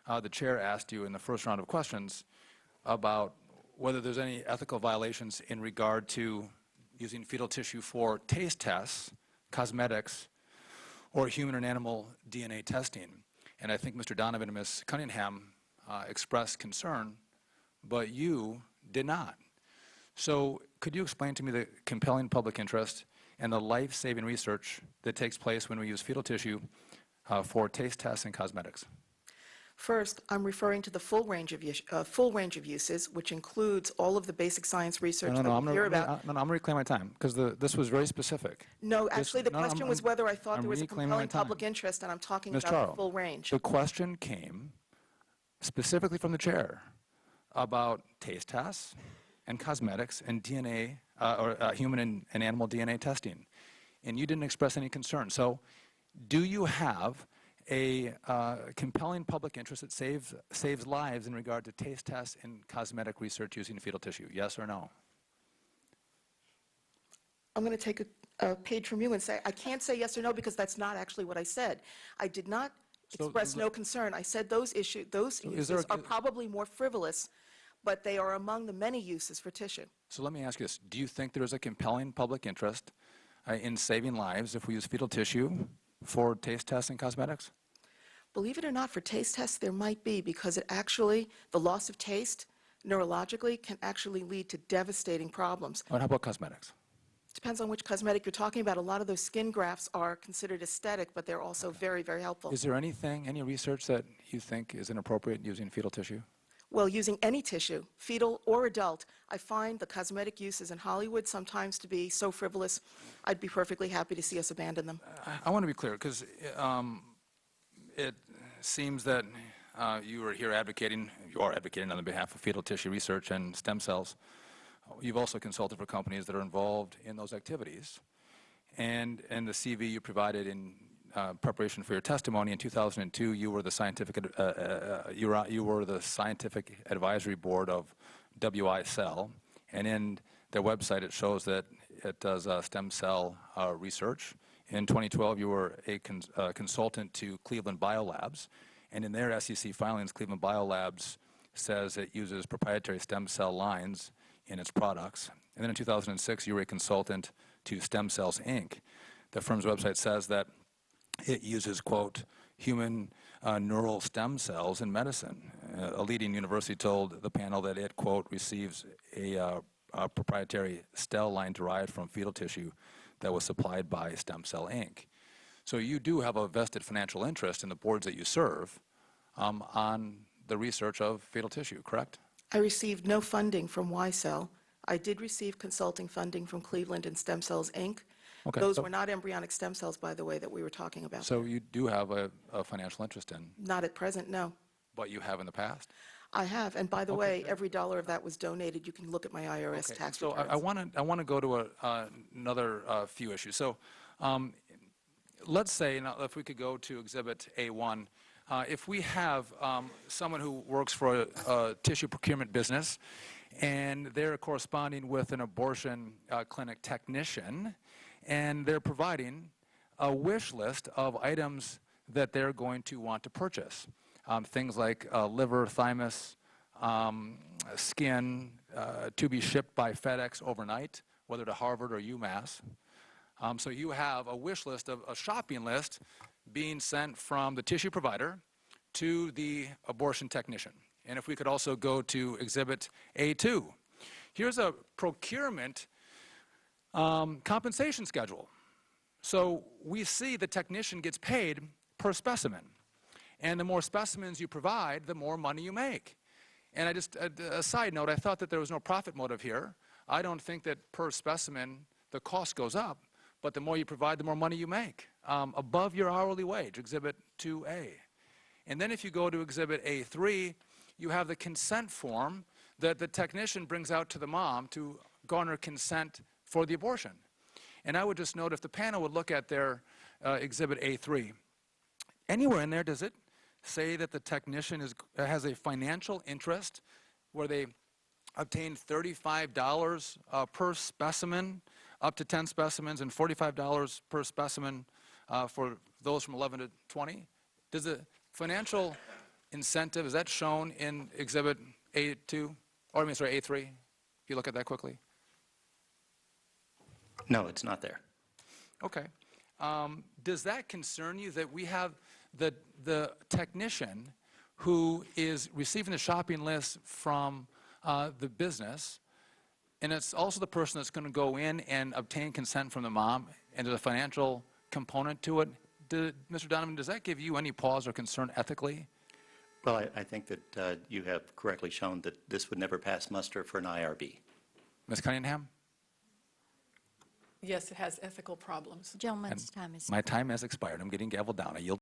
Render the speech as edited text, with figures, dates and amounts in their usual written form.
the chair asked you in the first round of questions about whether there's any ethical violations in regard to using fetal tissue for taste tests, cosmetics, or human and animal DNA testing. And I think Mr. Donovan and Ms. Cunningham expressed concern, but you did not. So could you explain to me the compelling public interest and the life-saving research that takes place when we use fetal tissue for taste tests and cosmetics? First, I'm referring to the full range of uses, which includes all of the basic science research that we hear about. I'm going to reclaim my time, because this was very specific. No, actually, the question was whether I thought there was a compelling public interest, and I'm talking about the full range. The question came specifically from the chair about taste tests and cosmetics and DNA, or human and animal DNA testing. And you didn't express any concern. So do you have a compelling public interest that saves lives in regard to taste tests and cosmetic research using fetal tissue? Yes or no? I'm going to take a page from you and say, I can't say yes or no because that's not actually what I said. I did not express no concern. I said those uses are probably more frivolous, but they are among the many uses for tissue. So let me ask you this. Do you think there is a compelling public interest in saving lives if we use fetal tissue for taste tests and cosmetics? Believe it or not, for taste tests, there might be, because the loss of taste, neurologically, can actually lead to devastating problems. How about cosmetics? Depends on which cosmetic you're talking about. A lot of those skin grafts are considered aesthetic, but they're also very, very helpful. Is there any research that you think is inappropriate using fetal tissue? Well, using any tissue, fetal or adult, I find the cosmetic uses in Hollywood sometimes to be so frivolous, I'd be perfectly happy to see us abandon them. I want to be clear, because it seems that you are here advocating on the behalf of fetal tissue research and stem cells. You've also consulted for companies that are involved in those activities. And the CV you provided in preparation for your testimony in 2002, you were the scientific advisory board of WI Cell, and in their website it shows that it does stem cell research. In 2012, you were a consultant to Cleveland Biolabs, and in their SEC filings, Cleveland Biolabs says it uses proprietary stem cell lines in its products. And then in 2006, you were a consultant to Stem Cells, Inc. The firm's website says that it uses, quote, human neural stem cells in medicine. A leading university told the panel that it, quote, receives a proprietary cell line derived from fetal tissue that was supplied by Stem Cell, Inc. So you do have a vested financial interest in the boards that you serve on the research of fetal tissue, correct? I received no funding from Y-Cell. I did receive consulting funding from Cleveland and Stem Cells, Inc. Okay, Those were not embryonic stem cells, by the way, that we were talking about. So you do have a financial interest in? Not at present, no. But you have in the past? I have, and by the way, every dollar of that was donated. You can look at my IRS tax returns. So I want to go to another few issues. So let's say, now, if we could go to Exhibit A1, if we have someone who works for a tissue procurement business, and they're corresponding with an abortion clinic technician, and they're providing a wish list of items that they're going to want to purchase. Things like liver, thymus, skin, to be shipped by FedEx overnight, whether to Harvard or UMass. So you have a wish list, a shopping list, being sent from the tissue provider to the abortion technician. And if we could also go to Exhibit A2. Here's a procurement compensation schedule. So we see the technician gets paid per specimen. And the more specimens you provide, the more money you make. And a side note, I thought that there was no profit motive here. I don't think that per specimen the cost goes up, but the more you provide, the more money you make, above your hourly wage, Exhibit 2A. And then if you go to Exhibit A3, you have the consent form that the technician brings out to the mom to garner consent for the abortion. And I would just note, if the panel would look at their Exhibit A3, anywhere in there does it say that the technician has a financial interest where they obtain $35 per specimen, up to 10 specimens, and $45 per specimen for those from 11 to 20? Does the financial incentive, is that shown in Exhibit A2, or I mean, sorry, A3? If you look at that quickly. No, it's not there. Okay. Does that concern you that we have the technician who is receiving the shopping list from the business, and it's also the person that's going to go in and obtain consent from the mom, and there's a financial component to it? Mr. Donovan, does that give you any pause or concern ethically? Well, I think that you have correctly shown that this would never pass muster for an IRB. Ms. Cunningham? Yes, it has ethical problems. Gentleman's time is. My time has expired. I'm getting gaveled down. I yield